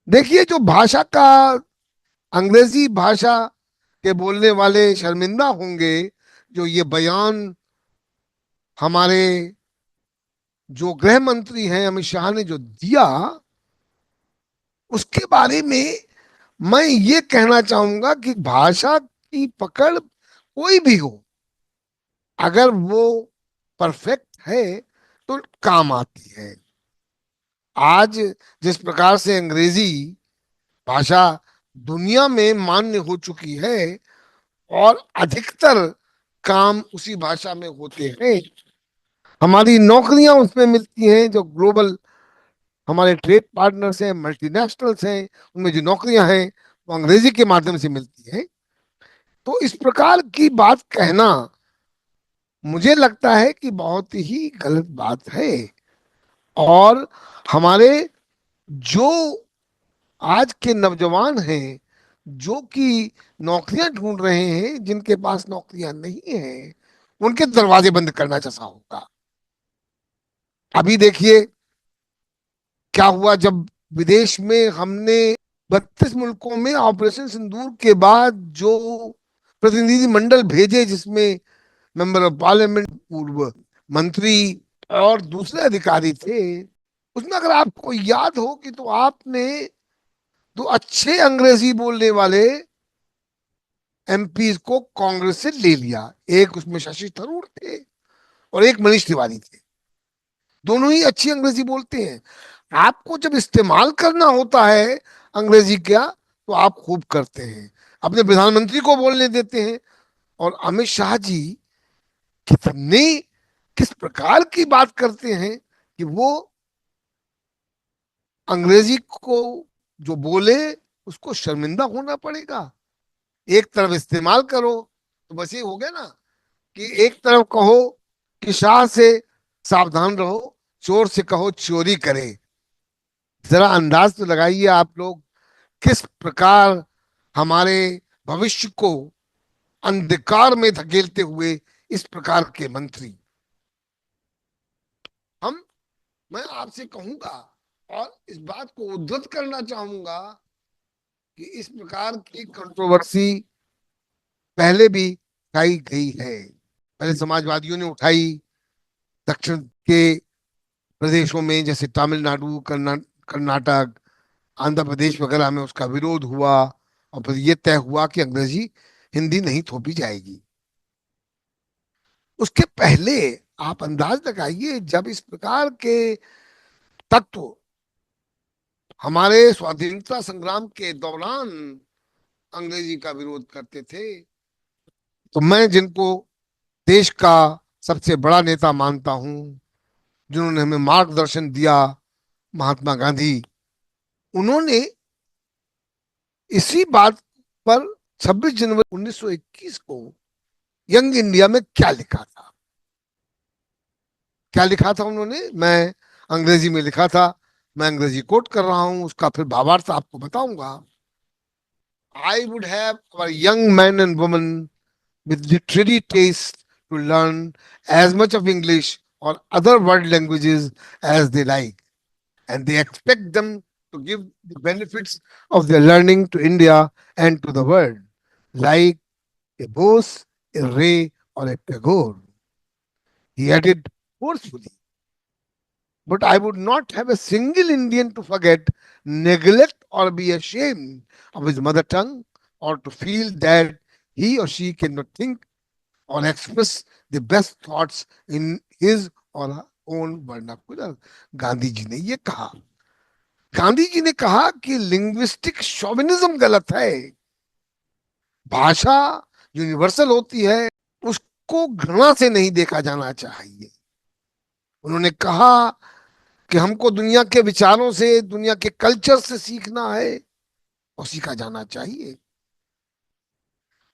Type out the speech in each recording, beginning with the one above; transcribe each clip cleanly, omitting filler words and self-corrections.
देखिए, जो भाषा का अंग्रेजी भाषा के बोलने वाले शर्मिंदा होंगे, जो ये बयान हमारे जो गृह मंत्री हैं अमित शाह ने जो दिया, उसके बारे में मैं ये कहना चाहूंगा कि भाषा की पकड़ कोई भी हो, अगर वो परफेक्ट है तो काम आती है। आज जिस प्रकार से अंग्रेजी भाषा दुनिया में मान्य हो चुकी है और अधिकतर काम उसी भाषा में होते हैं, हमारी नौकरियां उसमें मिलती हैं। जो ग्लोबल हमारे ट्रेड पार्टनर्स हैं, मल्टीनेशनल्स हैं, उनमें जो नौकरियां हैं वो अंग्रेजी के माध्यम से मिलती हैं। तो इस प्रकार की बात कहना मुझे लगता है कि बहुत ही गलत बात है। और हमारे जो आज के नौजवान हैं, जो कि नौकरियां ढूंढ रहे हैं, जिनके पास नौकरियां नहीं हैं, उनके दरवाजे बंद करना जैसा होगा। अभी देखिए क्या हुआ जब विदेश में हमने 32 मुल्कों में ऑपरेशन सिंदूर के बाद जो प्रतिनिधि मंडल भेजे, जिसमें मेंबर ऑफ पार्लियामेंट, पूर्व मंत्री और दूसरे अधिकारी थे, उसमें अगर आपको याद हो कि तो आपने दो अच्छे अंग्रेजी बोलने वाले एमपीज को कांग्रेस से ले लिया। एक उसमें शशि थरूर थे और एक मनीष तिवारी थे। दोनों ही अच्छी अंग्रेजी बोलते हैं। आपको जब इस्तेमाल करना होता है अंग्रेजी का, तो आप खूब करते हैं, अपने प्रधानमंत्री को बोलने देते हैं। और अमित शाह जी कितने किस प्रकार की बात करते हैं कि वो अंग्रेजी को जो बोले उसको शर्मिंदा होना पड़ेगा। एक तरफ इस्तेमाल करो तो बस ये हो गया ना, कि एक तरफ कहो कि शाह से सावधान रहो, चोर से कहो चोरी करे। जरा अंदाज तो लगाइए आप लोग, किस प्रकार हमारे भविष्य को अंधकार में धकेलते हुए इस प्रकार के मंत्री। हम मैं आपसे कहूंगा और इस बात को उद्धृत करना चाहूंगा कि इस प्रकार की कंट्रोवर्सी पहले भी उठाई गई है। पहले समाजवादियों ने उठाई, दक्षिण के प्रदेशों में जैसे तमिलनाडु, कर्नाटक, आंध्र प्रदेश वगैरह में उसका विरोध हुआ। और फिर ये तय हुआ कि अंग्रेजी हिंदी नहीं थोपी जाएगी। उसके पहले आप अंदाज लगाइए, जब इस प्रकार के तत्व हमारे स्वाधीनता संग्राम के दौरान अंग्रेजी का विरोध करते थे, तो मैं जिनको देश का सबसे बड़ा नेता मानता हूं, जिन्होंने हमें मार्गदर्शन दिया, महात्मा गांधी, उन्होंने इसी बात पर 26 जनवरी 1921 को यंग इंडिया में क्या लिखा था। क्या लिखा था उन्होंने? मैं अंग्रेजी में लिखा था, मैं अंग्रेजी कोट कर रहा हूं, उसका फिर भावार्थ आपको बताऊंगा। I would have our young man and woman with literary taste to learn as much of English or other world languages as they like, and they expect them to give the benefits of their learning to India and to the world, like a Bose, a Ray, or a Tagore. He added forcefully. But I would not have a single Indian to forget, neglect, or be ashamed of his mother tongue, or to feel that he or she cannot think or express the best thoughts in his or her own vernacular. Gandhi ji ने ये कहा। गांधी जी ने कहा कि linguistic chauvinism गलत है। भाषा universal होती है, उसको घृणा से नहीं देखा जाना चाहिए। उन्होंने कहा कि हमको दुनिया के विचारों से, दुनिया के कल्चर से सीखना है और सीखा जाना चाहिए।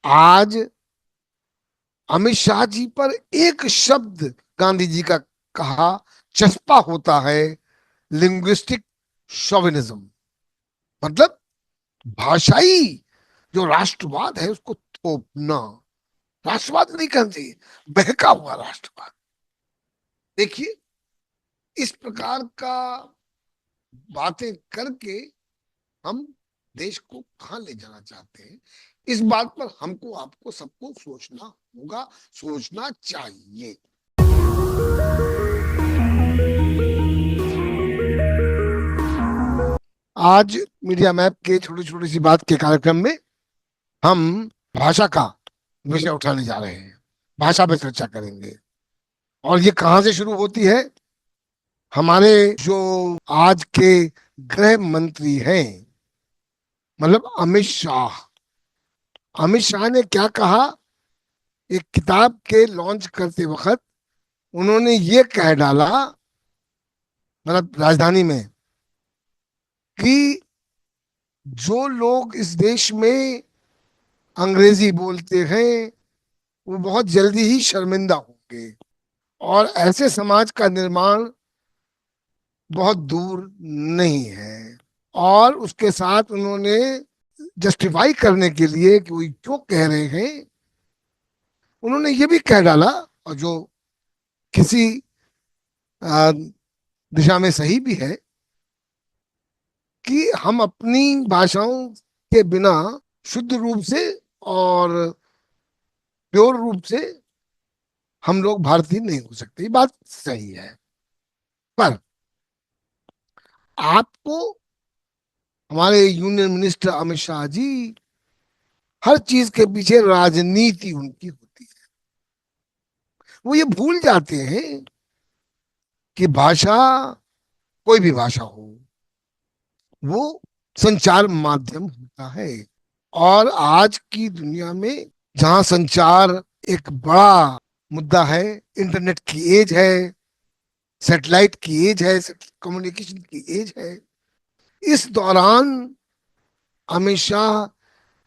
आज अमित शाह जी पर एक शब्द गांधी जी का कहा चस्पा होता है, लिंग्विस्टिक शोविनिज्म। मतलब भाषाई जो राष्ट्रवाद है उसको थोपना। राष्ट्रवाद नहीं कहना चाहिए, बहका हुआ राष्ट्रवाद। देखिए, इस प्रकार का बातें करके हम देश को कहाँ ले जाना चाहते हैं, इस बात पर हमको आपको सबको सोचना होगा, सोचना चाहिए। आज मीडिया मैप के छोटी छोटी सी बात के कार्यक्रम में हम भाषा का विषय उठाने जा रहे हैं, भाषा पे चर्चा करेंगे। और ये कहाँ से शुरू होती है? हमारे जो आज के गृह मंत्री हैं, मतलब अमित शाह, अमित शाह ने क्या कहा एक किताब के लॉन्च करते वक्त? उन्होंने ये कह डाला, मतलब राजधानी में, कि जो लोग इस देश में अंग्रेजी बोलते हैं वो बहुत जल्दी ही शर्मिंदा होंगे, और ऐसे समाज का निर्माण बहुत दूर नहीं है। और उसके साथ उन्होंने जस्टिफाई करने के लिए कि वो क्यों कह रहे हैं, उन्होंने ये भी कह डाला, और जो किसी आ, दिशा में सही भी है, कि हम अपनी भाषाओं के बिना शुद्ध रूप से और प्योर रूप से हम लोग भारतीय नहीं हो सकते। ये बात सही है, पर आपको, हमारे यूनियन मिनिस्टर अमित शाह जी, हर चीज के पीछे राजनीति उनकी होती है। वो ये भूल जाते हैं कि भाषा, कोई भी भाषा हो, वो संचार माध्यम होता है। और आज की दुनिया में जहां संचार एक बड़ा मुद्दा है, इंटरनेट की एज है, सैटेलाइट की एज है, कम्युनिकेशन की एज है, इस दौरान हमेशा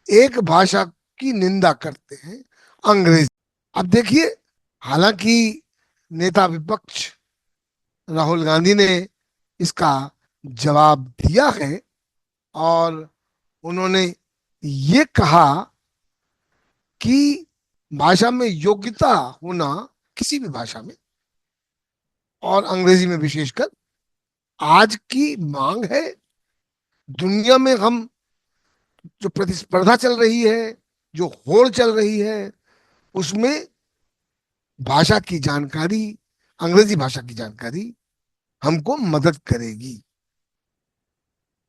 एक भाषा की निंदा करते हैं, अंग्रेजी। अब देखिए, हालांकि नेता विपक्ष राहुल गांधी ने इसका जवाब दिया है, और उन्होंने ये कहा कि भाषा में योग्यता होना, किसी भी भाषा में और अंग्रेजी में विशेषकर, आज की मांग है। दुनिया में हम, जो प्रतिस्पर्धा चल रही है, जो होड़ चल रही है, उसमें भाषा की जानकारी, अंग्रेजी भाषा की जानकारी हमको मदद करेगी।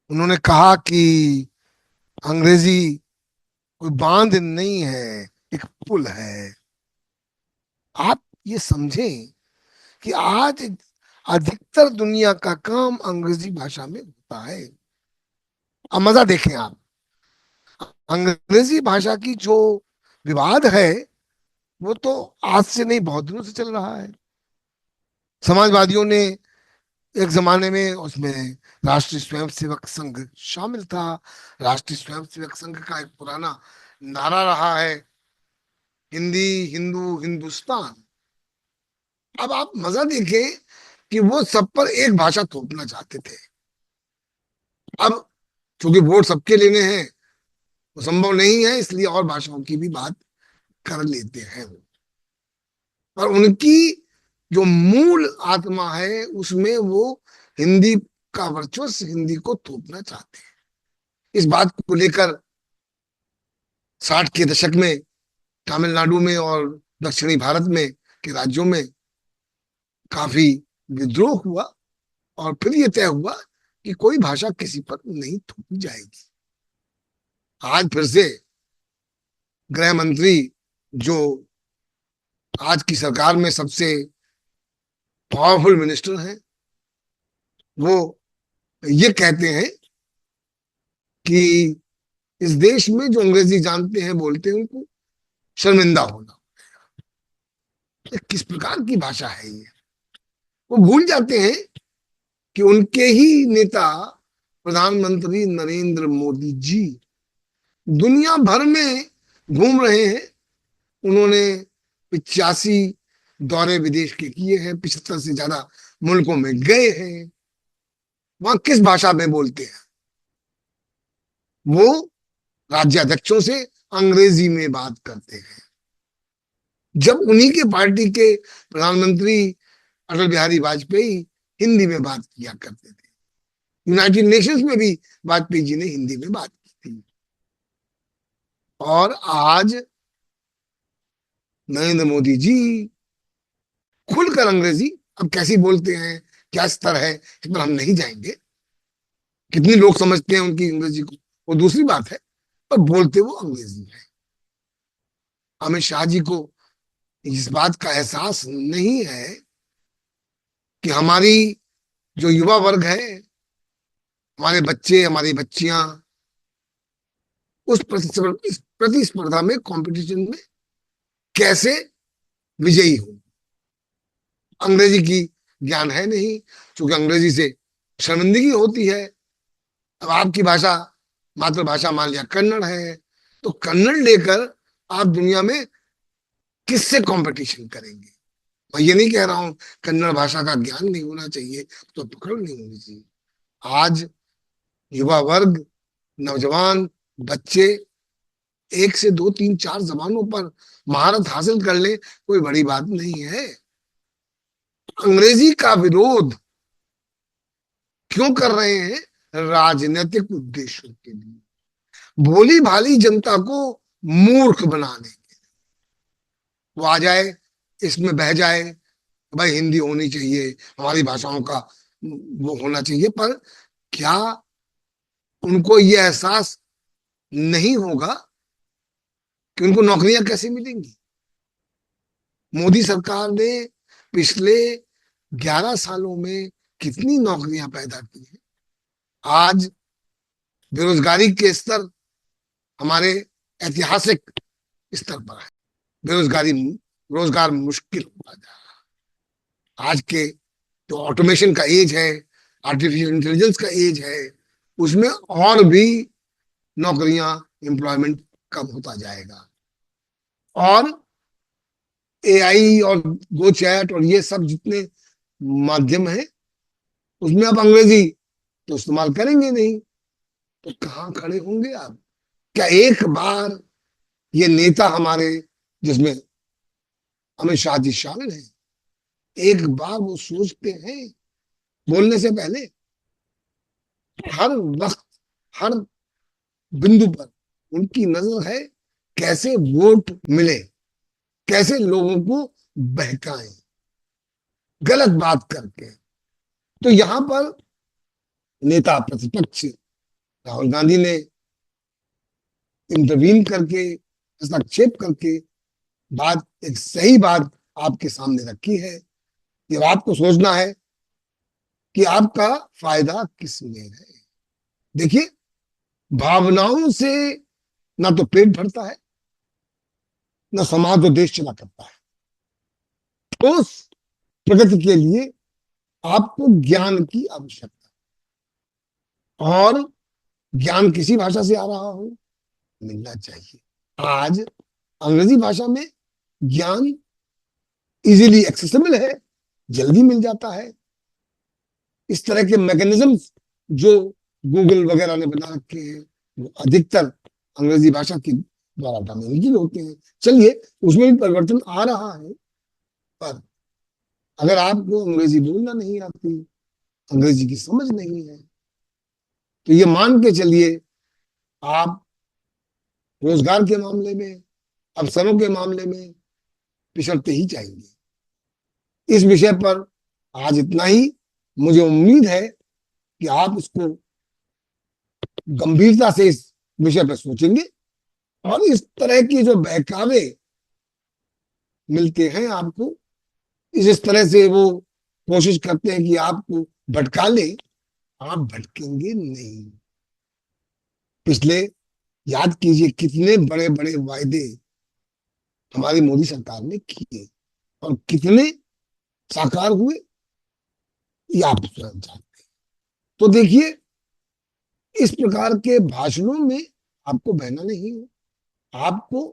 उन्होंने कहा कि अंग्रेजी कोई बांध नहीं है, एक पुल है। आप ये समझें कि आज अधिकतर दुनिया का काम अंग्रेजी भाषा में होता है। अब मजा देखें आप, अंग्रेजी भाषा की जो विवाद है, वो तो आज से नहीं, बहुत दिनों से चल रहा है। समाजवादियों ने एक जमाने में उसमें राष्ट्रीय स्वयंसेवक संघ शामिल था। राष्ट्रीय स्वयंसेवक संघ का एक पुराना नारा रहा है, हिंदी, हिंदू, हिंदुस्तान। अब आप मजा देखें कि वो सब पर एक भाषा थोपना चाहते थे। अब चूंकि वोट सबके लेने हैं, वो संभव नहीं है, इसलिए और भाषाओं की भी बात कर लेते हैं। पर उनकी जो मूल आत्मा है, उसमें वो हिंदी का वर्चस्व, हिंदी को थोपना चाहते हैं। इस बात को लेकर 60 के दशक में तमिलनाडु में और दक्षिणी भारत में के राज्यों में काफी विद्रोह हुआ, और फिर यह तय हुआ कि कोई भाषा किसी पर नहीं थोपी जाएगी। आज फिर से गृह मंत्री, जो आज की सरकार में सबसे पावरफुल मिनिस्टर हैं, वो ये कहते हैं कि इस देश में जो अंग्रेजी जानते हैं, बोलते हैं, उनको शर्मिंदा होना। ये किस प्रकार की भाषा है ये? वो भूल जाते हैं कि उनके ही नेता प्रधानमंत्री नरेंद्र मोदी जी दुनिया भर में घूम रहे हैं। उन्होंने 85 दौरे विदेश के किए हैं, 75 से ज्यादा मुल्कों में गए हैं। वहां किस भाषा में बोलते हैं? वो राज्याध्यक्षों से अंग्रेजी में बात करते हैं। जब उन्हीं के पार्टी के प्रधानमंत्री अटल बिहारी वाजपेयी हिंदी में बात किया करते थे। यूनाइटेड नेशंस में भी वाजपेयी जी ने हिंदी में बात की थी। और आज नरेंद्र मोदी जी खुलकर अंग्रेजी अब कैसी बोलते हैं, क्या स्तर है, इस पर हम नहीं जाएंगे। कितनी लोग समझते हैं उनकी अंग्रेजी को, वो दूसरी बात है, पर बोलते वो अंग्रेजी है। अमित शाह जी को इस बात का एहसास नहीं है कि हमारी जो युवा वर्ग है, हमारे बच्चे, हमारी बच्चियां उस प्रतिस्पर्धा में, कंपटीशन में कैसे विजयी हो। अंग्रेजी की ज्ञान है नहीं, क्योंकि अंग्रेजी से शर्मिंदगी होती है। अब आपकी भाषा, मातृभाषा मान लिया कन्नड़ है, तो कन्नड़ लेकर आप दुनिया में किससे कंपटीशन करेंगे। मैं ये नहीं कह रहा हूं कन्नड़ भाषा का ज्ञान नहीं होना चाहिए, तो पकड़ नहीं होनी चाहिए। आज युवा वर्ग, नौजवान, बच्चे एक से दो तीन चार जबानों पर महारत हासिल कर ले, कोई बड़ी बात नहीं है। अंग्रेजी का विरोध क्यों कर रहे हैं? राजनीतिक उद्देश्यों के लिए, भोली भाली जनता को मूर्ख बनाने। वो आ जाए, इसमें बह जाए, भाई हिंदी होनी चाहिए, हमारी भाषाओं का वो होना चाहिए, पर क्या उनको ये एहसास नहीं होगा कि उनको नौकरियां कैसे मिलेंगी? मोदी सरकार ने पिछले 11 सालों में कितनी नौकरियां पैदा की हैं। आज बेरोजगारी के स्तर हमारे ऐतिहासिक स्तर पर है। बेरोजगारी, रोजगार मुश्किल होता जा रहा है। आज के जो ऑटोमेशन का एज है, आर्टिफिशियल इंटेलिजेंस का एज है, उसमें और भी नौकरियां, एम्प्लॉयमेंट कम होता जाएगा। और एआई और गो चैट और ये सब जितने माध्यम है, उसमें आप अंग्रेजी तो इस्तेमाल करेंगे नहीं, तो कहाँ खड़े होंगे आप? क्या एक बार ये नेता हमारे, जिसमें अमित शाह जी शामिल हैं, एक बार वो सोचते हैं बोलने से पहले? हर वक्त, हर बिंदु पर उनकी नजर है कैसे वोट मिले, कैसे लोगों को बहकाएं गलत बात करके। तो यहां पर नेता प्रतिपक्ष राहुल गांधी ने इंटरवीन करके, हस्तक्षेप करके बात, एक सही बात आपके सामने रखी है कि अब आपको सोचना है कि आपका फायदा किस में है। देखिए, भावनाओं से ना तो पेट भरता है, ना समाज और देश चला करता है। ठोस प्रगति के लिए आपको ज्ञान की आवश्यकता है, और ज्ञान किसी भाषा से आ रहा हो, मिलना चाहिए। आज अंग्रेजी भाषा में ज्ञान इजीली एक्सेसिबल है, जल्दी मिल जाता है। इस तरह के मैकेनिज्म जो गूगल वगैरह ने बना रखे हैं, वो अधिकतर अंग्रेजी भाषा के द्वारा डोमिनेटेड होते हैं। चलिए, उसमें भी परिवर्तन आ रहा है, पर अगर आपको अंग्रेजी बोलना नहीं आती, अंग्रेजी की समझ नहीं है, तो ये मान के चलिए आप रोजगार के मामले में, अवसरों के मामले में पिछड़ते ही जाएंगे। इस विषय पर आज इतना ही। मुझे उम्मीद है कि आप इसको गंभीरता से इस विषय पर सोचेंगे, और इस तरह की जो बहकावे मिलते हैं आपको, इस तरह से वो कोशिश करते हैं कि आपको भटका ले, आप भटकेंगे नहीं। पिछले, याद कीजिए कितने बड़े बड़े वायदे हमारी मोदी सरकार ने किए, और कितने साकार हुए, ये आप स्वयं जानते हैं। तो देखिए, इस प्रकार के भाषणों में आपको बहना नहीं है, आपको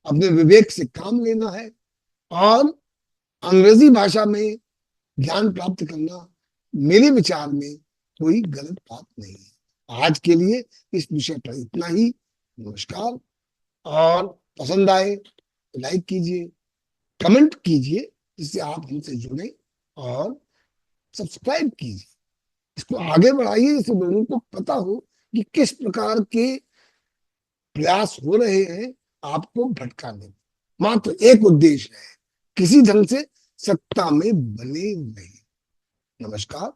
अपने विवेक से काम लेना है, और अंग्रेजी भाषा में ज्ञान प्राप्त करना मेरे विचार में कोई गलत बात नहीं है। आज के लिए इस विषय पर इतना ही। नमस्कार। और पसंद आए तो लाइक कीजिए, कमेंट कीजिए, जिससे आप हमसे जुड़े, और सब्सक्राइब कीजिए। इसको आगे बढ़ाइए, जिससे लोगों को पता हो कि किस प्रकार के प्रयास हो रहे हैं आपको भटकाने में। मात्र एक उद्देश्य है, किसी ढंग से सत्ता में बने नहीं। नमस्कार।